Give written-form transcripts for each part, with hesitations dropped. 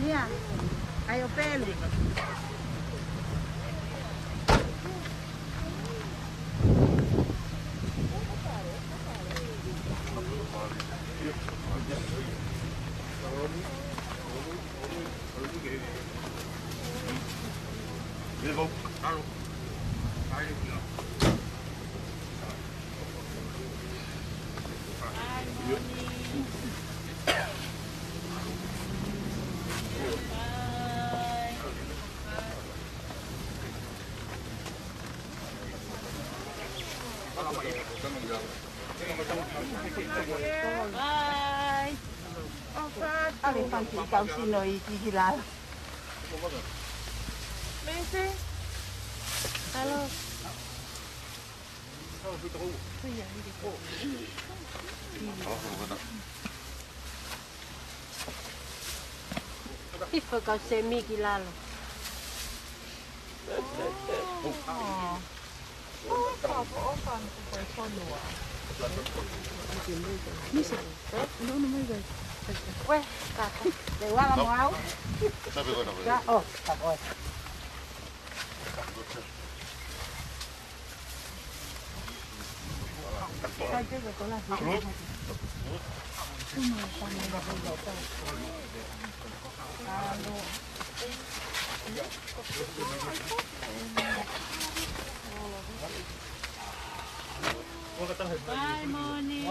Mia, hai o pelo? Bye. Alle fanti i causi noi di là. Messi. Halo. Ifo kau semi kilalo. Quê, cả để qua làm áo. Dạ, cảm ơn. Sao chứ có là gì? Bye, Moni.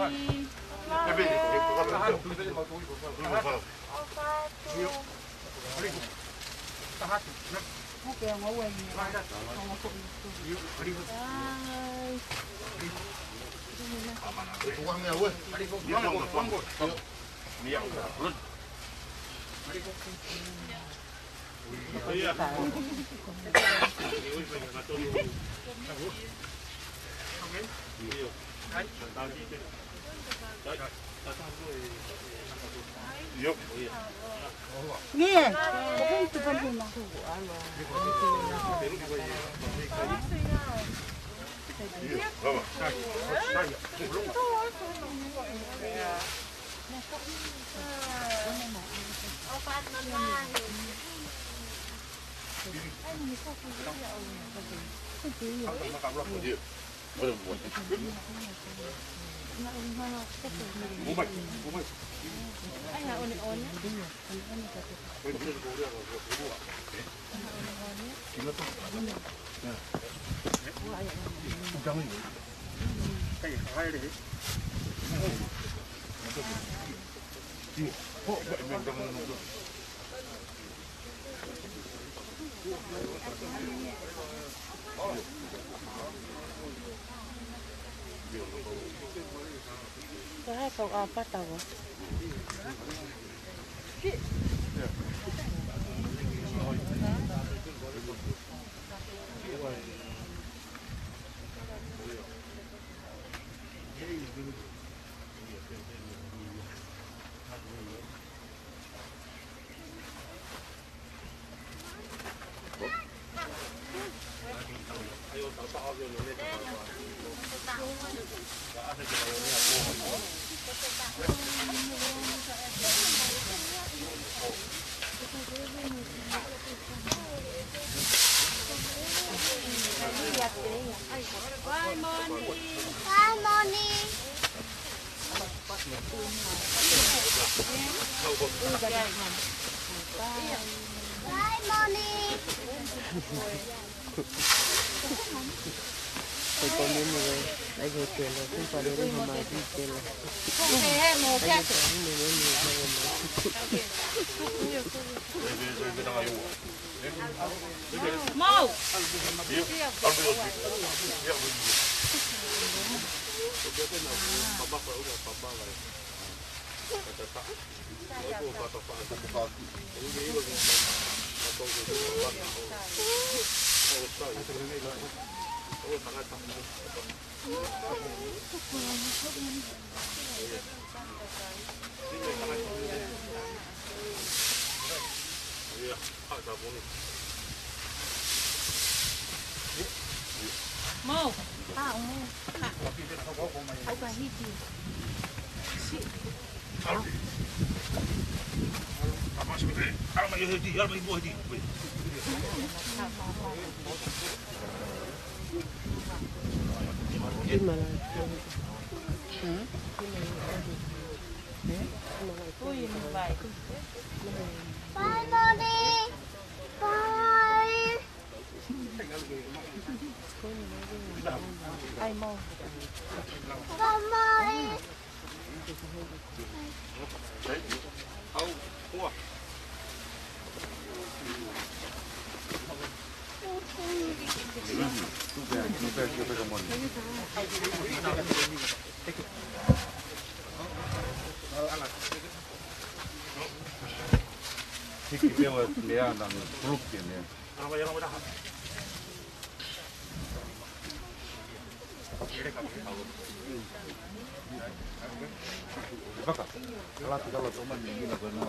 Nghe, không chụp hình mà. Saya kau apa tahu? Bye, Moni. Bye, Moni. Bye, Moni. phải có miếng người lấy về tiền rồi không phải lấy không mà đi tiền rồi Thế mồ lấy khác. Mau. Mau. mà là Ui, vậy. Bye Molly. Bye. Ai mau. Bye Molly. Hiki pewa leana no gruppi ne. Baka. Kalau teman ini nak benar.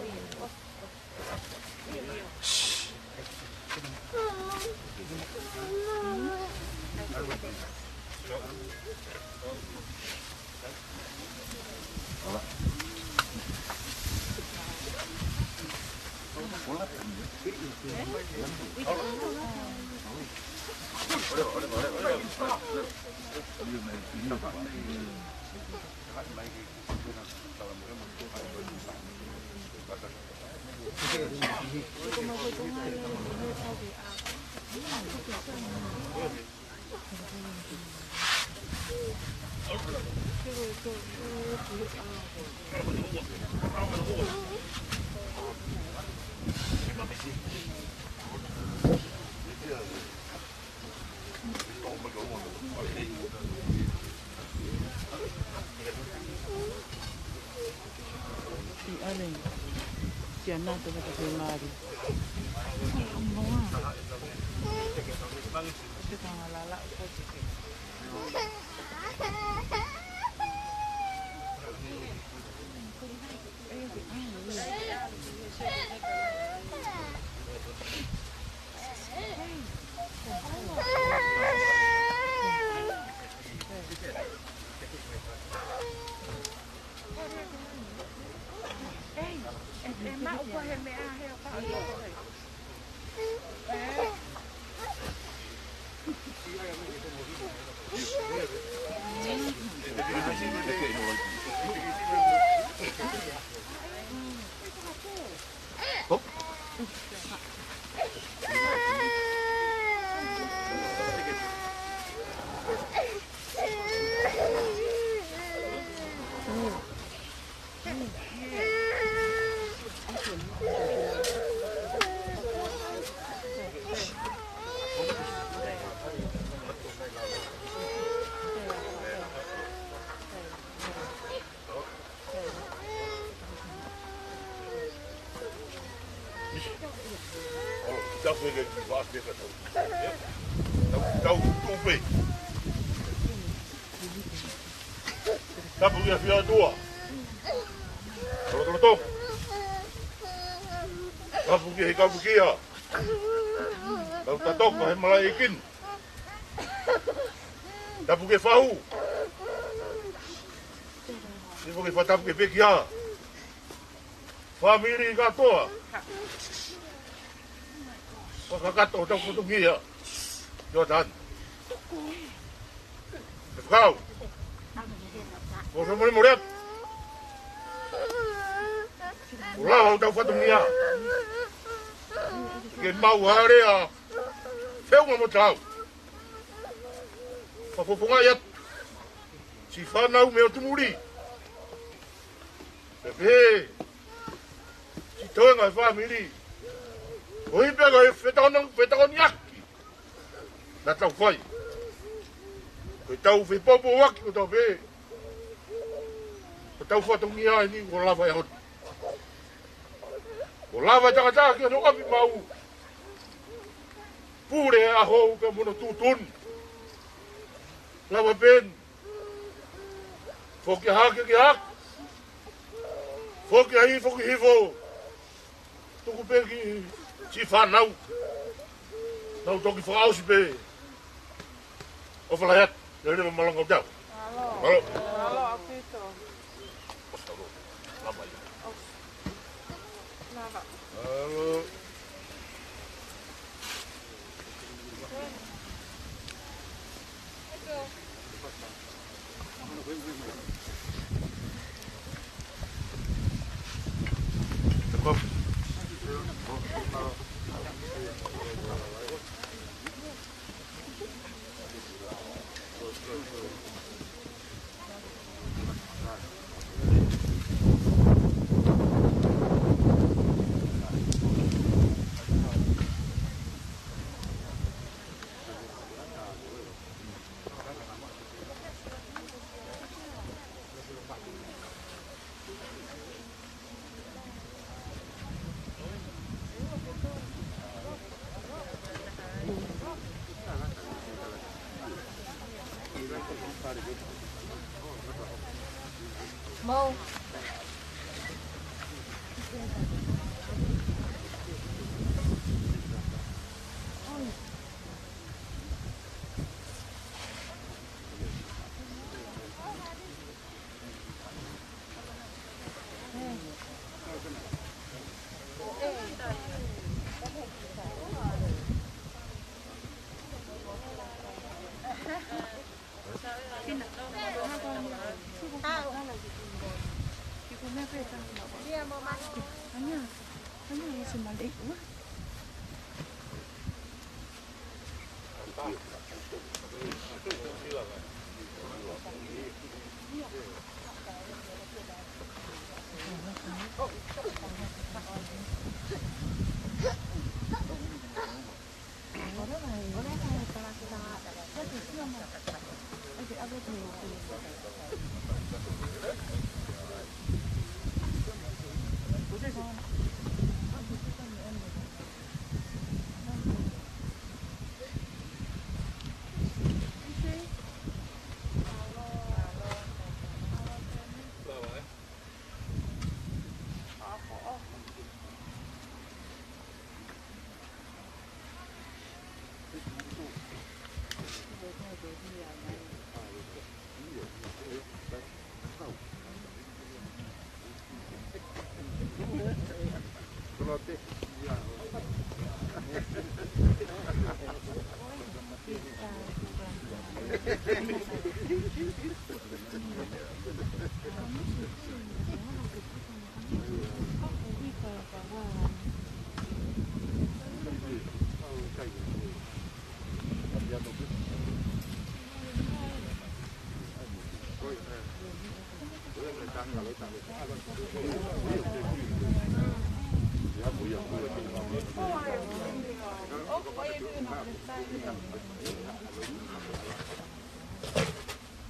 Jangan tu kita kemari. Kita ngalala apa sih? Dat wil ik niet wat dit nou kom mee. Dat moet je via door. Kalau top. Dat moet je kan beginnen. Dat top maar helemaal ikin. Dat moet je vau. Dit moet je wat heb je begia. Familie gaat door. Pagkakato daw ko itong hiya. Jordan. Ikaw. Kung mo rin mo rin. Ulaw daw ka itong hiya. Sige, mawari ah. Sayo mo mo tao. Whapoponga iat. Si whanau meo tumuri. Pepe. Si toi ngai whamiri. O hipe ngai whetakon iaki. Na tau whai. Koe tau whepopo waki ko tau pe. Ko tau whatongi ai ni ko lava e hot. Ko lava takataka ki ano api mau. Pure aho ka muna tutun. Lava ben. Foki hake ki hak. Foki hai foki hivo. Tuku pe ki si whanau. Nau toki whakausi pe. O whalaiat. Ia rima malanga tau. Alo. Alo, apito. Alo. Lama ia. Nada. Alo. Mau.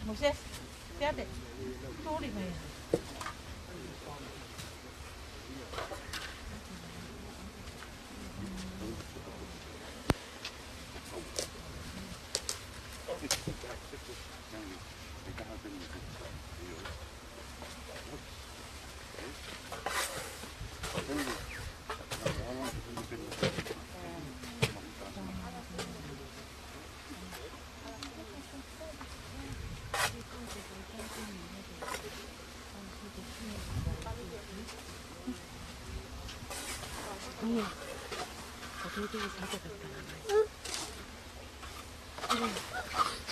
Moisés, fíjate, tú dime. 어디 사고 갔다 나가요.